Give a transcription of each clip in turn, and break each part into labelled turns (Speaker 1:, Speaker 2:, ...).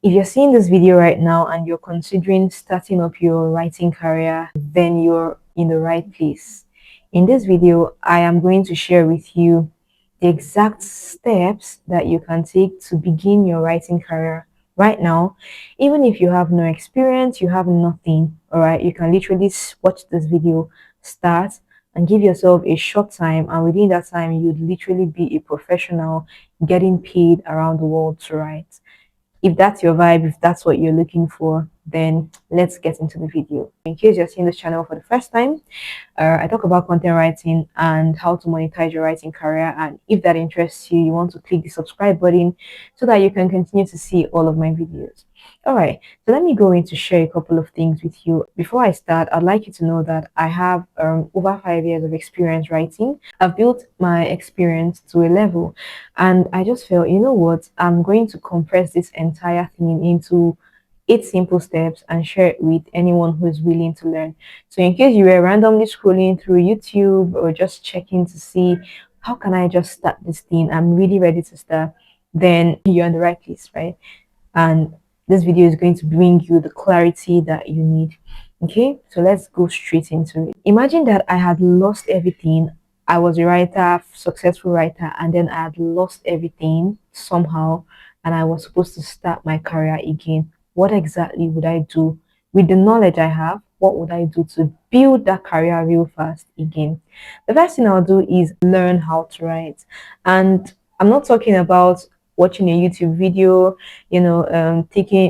Speaker 1: If you're seeing this video right now and you're considering starting up your writing career, then you're in the right place. In this video, I am going to share with you the exact steps that you can take to begin your writing career right now. Even if you have no experience, you have nothing, all right, you can literally watch this video, start, and give yourself a short time, and within that time, you'd literally be a professional getting paid around the world to write. If that's your vibe, if that's what you're looking for, then let's get into the video. In case you're seeing this channel for the first time, I talk about content writing and how to monetize your writing career. And if that interests you, you want to click the subscribe button so that you can continue to see all of my videos. All right, so let me go in to share a couple of things with you. Before I start, I'd like you to know that I have over 5 years of experience writing. I've built my experience to a level, and I just felt, you know what, I'm going to compress this entire thing into 8 simple steps and share it with anyone who is willing to learn. So in case you were randomly scrolling through YouTube or just checking to see how can I just start this thing, I'm really ready to start, then you're in the right place, right? And this video is going to bring you the clarity that you need. Okay, so let's go straight into it. Imagine that I had lost everything. I was a writer, successful writer, and then I had lost everything somehow, and I was supposed to start my career again. What exactly would I do with the knowledge I have? What would I do to build that career real fast again? The first thing I'll do is learn how to write. And I'm not talking about watching a YouTube video,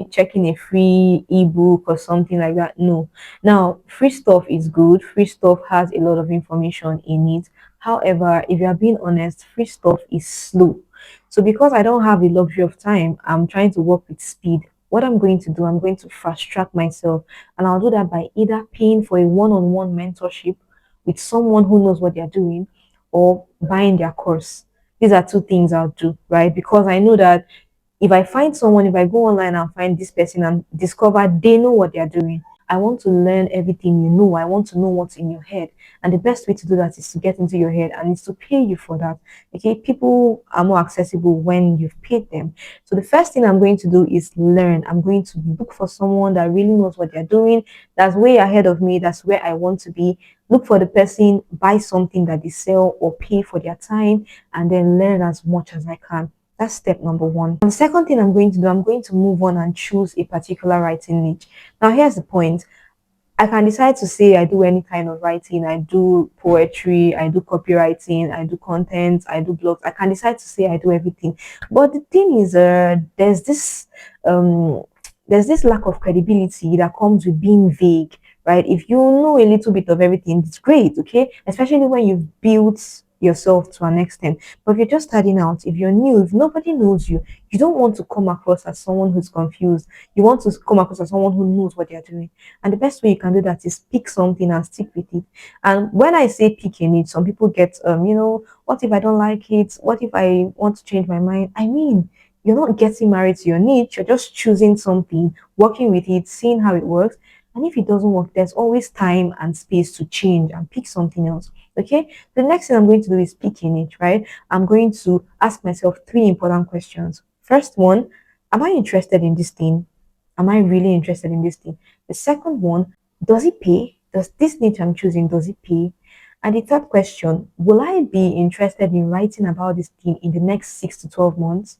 Speaker 1: checking a free ebook or something like that. No. Now, free stuff is good. Free stuff has a lot of information in it. However, if you are being honest, free stuff is slow. So because I don't have the luxury of time, I'm trying to work with speed. What I'm going to do, I'm going to fast track myself, and I'll do that by either paying for a one-on-one mentorship with someone who knows what they're doing, or buying their course. These are two things I'll do, right? Because I know that if I find someone, if I go online and find this person and discover they know what they're doing, I want to learn everything you know. I want to know what's in your head. And the best way to do that is to get into your head, and it's to pay you for that. Okay, people are more accessible when you've paid them. So the first thing I'm going to do is learn. I'm going to look for someone that really knows what they're doing, that's way ahead of me, that's where I want to be. Look for the person, buy something that they sell or pay for their time, and then learn as much as I can. That's step number one. And the second thing I'm going to do, I'm going to move on and choose a particular writing niche. Now, here's the point. I can decide to say I do any kind of writing. I do poetry, I do copywriting, I do content, I do blogs. I can decide to say I do everything. But the thing is, um, there's this lack of credibility that comes with being vague, right? If you know a little bit of everything, it's great, okay? Especially when you've built yourself to an extent. But if you're just starting out, if you're new, if nobody knows you, you don't want to come across as someone who's confused. You want to come across as someone who knows what they're doing. And the best way you can do that is pick something and stick with it. And when I say picking it, some people get, what if I don't like it? What if I want to change my mind? I mean, you're not getting married to your niche. You're just choosing something, working with it, seeing how it works. And if it doesn't work, there's always time and space to change and pick something else. Okay. The next thing I'm going to do is picking it, right? I'm going to ask myself 3 important questions. First one, am I interested in this thing? Am I really interested in this thing? The second one, does it pay? Does this niche I'm choosing, does it pay? And the third question, will I be interested in writing about this thing in the next 6 to 12 months?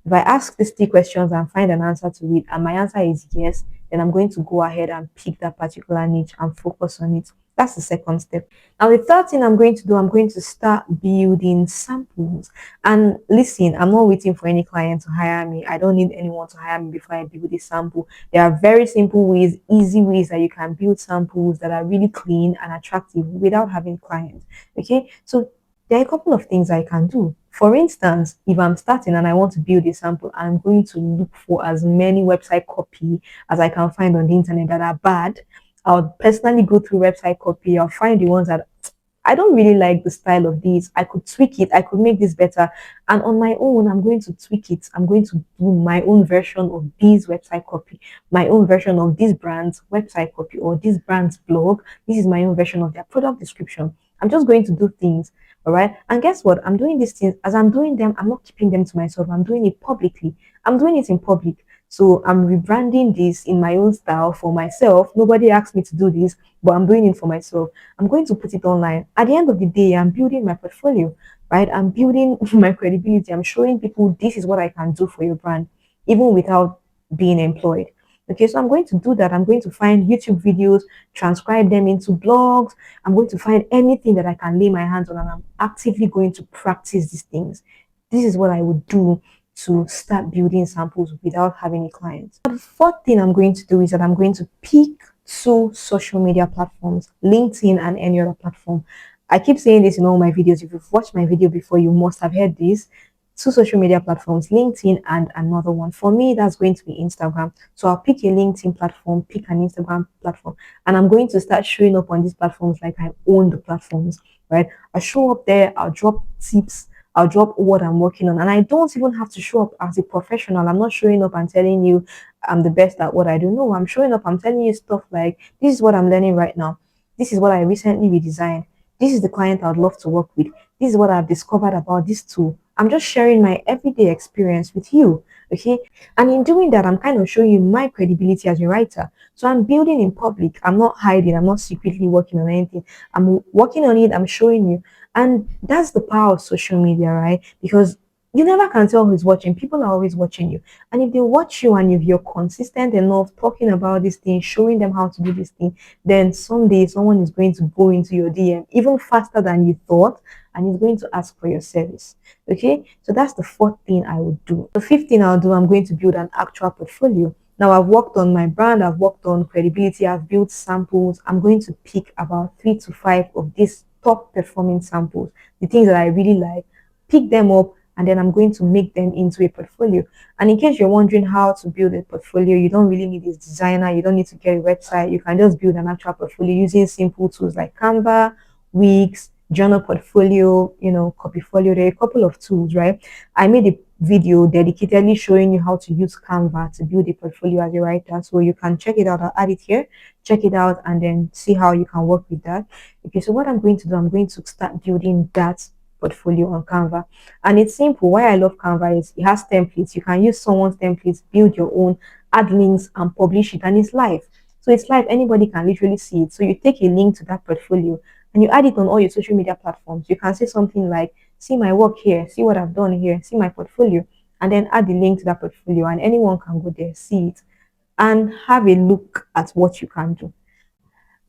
Speaker 1: If I ask these 3 questions and find an answer to it, and my answer is yes, then I'm going to go ahead and pick that particular niche and focus on it. That's the second step. Now, the third thing I'm going to do, I'm going to start building samples. And listen, I'm not waiting for any client to hire me. I don't need anyone to hire me before I build a sample. There are very simple ways, easy ways that you can build samples that are really clean and attractive without having clients. Okay, so there are a couple of things I can do. For instance, if I'm starting and I want to build a sample, I'm going to look for as many website copy as I can find on the internet that are bad. I'll personally go through website copy. I'll find the ones that I don't really like the style of these. I could tweak it. I could make this better. And on my own, I'm going to tweak it. I'm going to do my own version of this website copy, my own version of this brand's website copy or this brand's blog. This is my own version of their product description. I'm just going to do things. All right. And guess what? I'm doing these things. As I'm doing them, I'm not keeping them to myself. I'm doing it publicly. I'm doing it in public. So I'm rebranding this in my own style for myself. Nobody asked me to do this, but I'm doing it for myself. I'm going to put it online. At the end of the day, I'm building my portfolio, right? I'm building my credibility. I'm showing people this is what I can do for your brand, even without being employed. Okay, so I'm going to do that. I'm going to find YouTube videos, transcribe them into blogs. I'm going to find anything that I can lay my hands on, and I'm actively going to practice these things. This is what I would do to start building samples without having a client. The fourth thing I'm going to do is that I'm going to pick two social media platforms, LinkedIn and any other platform. I keep saying this in all my videos. If you've watched my video before, you must have heard this. Two social media platforms, LinkedIn and another one. For me, that's going to be Instagram. So I'll pick a LinkedIn platform, pick an Instagram platform, and I'm going to start showing up on these platforms like I own the platforms, right? I show up there, I'll drop tips, I'll drop what I'm working on. And I don't even have to show up as a professional. I'm not showing up and telling you I'm the best at what I do. No, I'm showing up, I'm telling you stuff like this is what I'm learning right now. This is what I recently redesigned. This is the client I'd love to work with. This is what I've discovered about this tool. I'm just sharing my everyday experience with you. Okay. And in doing that, I'm kind of showing you my credibility as a writer. So I'm building in public. I'm not hiding. I'm not secretly working on anything. I'm working on it. I'm showing you. And that's the power of social media, right? Because you never can tell who's watching. People are always watching you. And if they watch you and if you're consistent enough talking about this thing, showing them how to do this thing, then someday someone is going to go into your DM even faster than you thought and is going to ask for your service. Okay, so that's the fourth thing I would do. The fifth thing I'll do, I'm going to build an actual portfolio. Now I've worked on my brand, I've worked on credibility, I've built samples. I'm going to pick about 3 to 5 of these top performing samples, the things that I really like, pick them up, and then I'm going to make them into a portfolio. And in case you're wondering how to build a portfolio, you don't really need a designer, you don't need to get a website, you can just build an actual portfolio using simple tools like Canva, Wix, Journal Portfolio, Copyfolio. There are a couple of tools, right? I made a video dedicatedly showing you how to use Canva to build a portfolio as a writer. So you can check it out. I'll add it here. Check it out and then see how you can work with that. Okay, so what I'm going to do, I'm going to start building that portfolio on Canva. And it's simple. Why I love Canva is it has templates. You can use someone's templates, build your own, add links and publish it, and it's live. So it's live. Anybody can literally see it. So you take a link to that portfolio and you add it on all your social media platforms. You can say something like, see my work here, see what I've done here, see my portfolio, and then add the link to that portfolio, and anyone can go there, see it, and have a look at what you can do.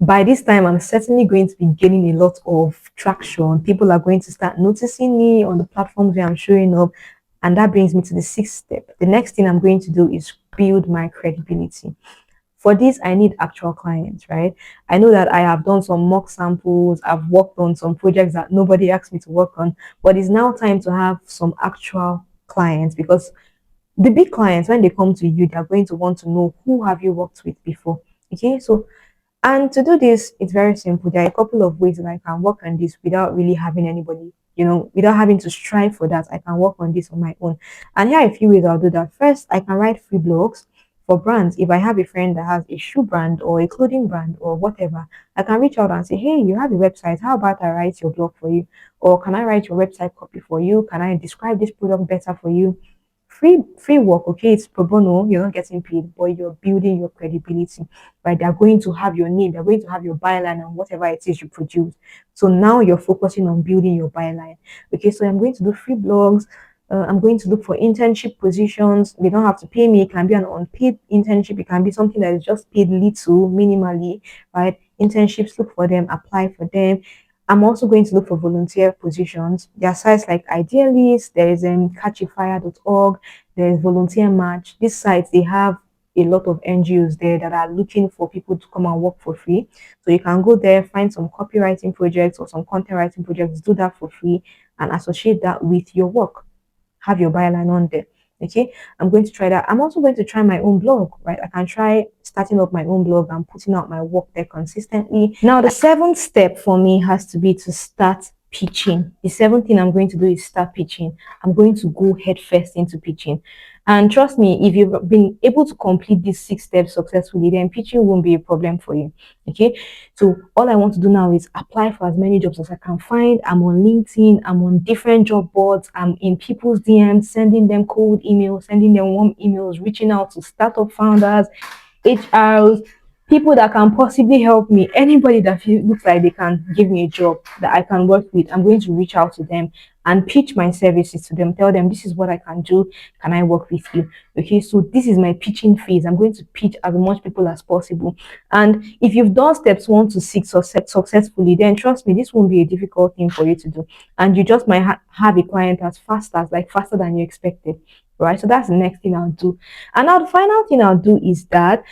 Speaker 1: By this time, I'm certainly going to be gaining a lot of traction. People are going to start noticing me on the platforms where I'm showing up. And that brings me to the sixth step. The next thing I'm going to do is build my credibility. For this, I need actual clients, right? I know that I have done some mock samples, I've worked on some projects that nobody asked me to work on, but it's now time to have some actual clients, because the big clients, when they come to you, they're going to want to know who have you worked with before. Okay, so and to do this, it's very simple. There are a couple of ways that I can work on this without really having anybody, without having to strive for that. I can work on this on my own. And here are a few ways I'll do that. First, I can write free blogs for brands. If I have a friend that has a shoe brand or a clothing brand or whatever, I can reach out and say, hey, you have a website. How about I write your blog for you? Or can I write your website copy for you? Can I describe this product better for you? Free work, okay, it's pro bono, you're not getting paid, but you're building your credibility, right? They're going to have your name, they're going to have your byline and whatever it is you produce. So now you're focusing on building your byline. Okay, so I'm going to do free blogs. I'm going to look for internship positions. They don't have to pay me. It can be an unpaid internship. It can be something that is just paid little, minimally, right? Internships, look for them, apply for them. I'm also going to look for volunteer positions. There are sites like Idealist, there is catchafire.org, there is Volunteer Match. These sites, they have a lot of NGOs there that are looking for people to come and work for free. So you can go there, find some copywriting projects or some content writing projects, do that for free and associate that with your work. Have your byline on there. Okay, I'm going to try that. I'm also going to try my own blog, right? I can try starting up my own blog and putting out my work there consistently. Now, the seventh step for me has to be to start pitching. The seventh thing I'm going to do is start pitching. I'm going to go head first into pitching. And trust me, if you've been able to complete these 6 steps successfully, then pitching won't be a problem for you. Okay. So all I want to do now is apply for as many jobs as I can find. I'm on LinkedIn, I'm on different job boards, I'm in people's DMs, sending them cold emails, sending them warm emails, reaching out to startup founders, HRs, people that can possibly help me. Anybody that looks like they can give me a job that I can work with, I'm going to reach out to them and pitch my services to them. Tell them this is what I can do. Can I work with you? Okay, so this is my pitching phase. I'm going to pitch as much people as possible. And if you've done steps 1 to 6 successfully, then trust me, this won't be a difficult thing for you to do. And you just might have a client as fast as like faster than you expected. Right. So that's the next thing I'll do. And now the final thing I'll do is that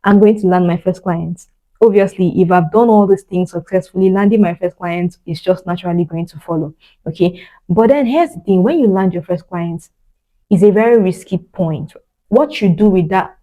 Speaker 1: I'm going to land my first clients. Obviously, if I've done all these things successfully, landing my first client is just naturally going to follow. Okay. But then here's the thing, when you land your first clients, is a very risky point. What you do with that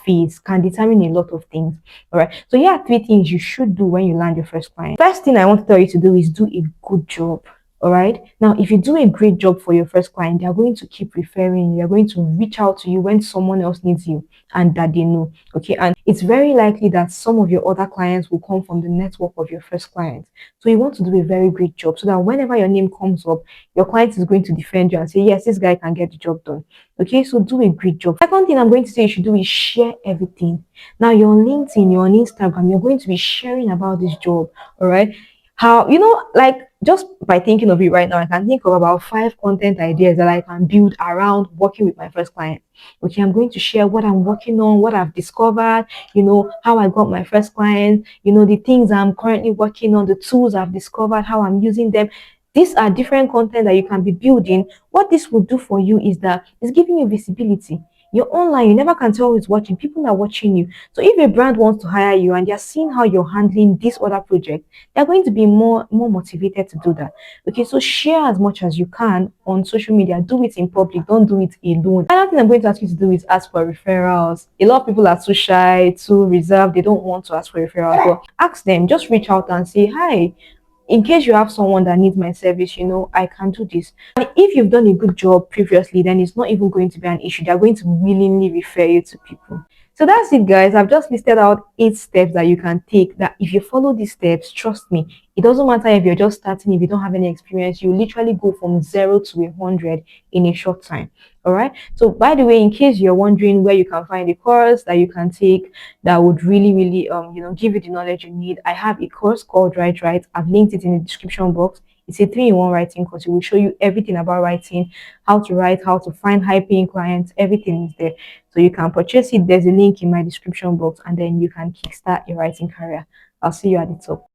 Speaker 1: phase can determine a lot of things. All right. So here are 3 things you should do when you land your first client. First thing I want to tell you to do is do a good job. All right. Now, if you do a great job for your first client, they are going to keep referring you. They are going to reach out to you when someone else needs you and that they know. Okay. And it's very likely that some of your other clients will come from the network of your first client. So you want to do a very great job so that whenever your name comes up, your client is going to defend you and say, yes, this guy can get the job done. Okay, so do a great job. Second thing I'm going to say you should do is share everything. Now you're on LinkedIn, you're on Instagram, you're going to be sharing about this job. All right. How, like just by thinking of it right now, I can think of about 5 content ideas that I can build around working with my first client. Okay, I'm going to share what I'm working on, what I've discovered, how I got my first client, the things I'm currently working on, the tools I've discovered, how I'm using them. These are different content that you can be building. What this will do for you is that it's giving you visibility. You're online, you never can tell who's watching. People are watching you. So if a brand wants to hire you and they're seeing how you're handling this other project, they're going to be more motivated to do that. Okay, so share as much as you can on social media. Do it in public, don't do it alone. Another thing I'm going to ask you to do is ask for referrals. A lot of people are too shy, too reserved, they don't want to ask for referrals. But ask them, just reach out and say, hi, in case you have someone that needs my service, I can do this. And if you've done a good job previously, then it's not even going to be an issue. They're going to willingly refer you to people. So that's it, guys. I've just listed out 8 steps that you can take, that if you follow these steps, trust me, it doesn't matter if you're just starting, if you don't have any experience, you literally go from 0 to 100 in a short time. All right. So by the way, in case you're wondering where you can find a course that you can take that would really, really, give you the knowledge you need, I have a course called Write Right. I've linked it in the description box. It's a 3-in-1 writing course. It will show you everything about writing, how to write, how to find high-paying clients. Everything is there. So you can purchase it. There's a link in my description box, and then you can kickstart your writing career. I'll see you at the top.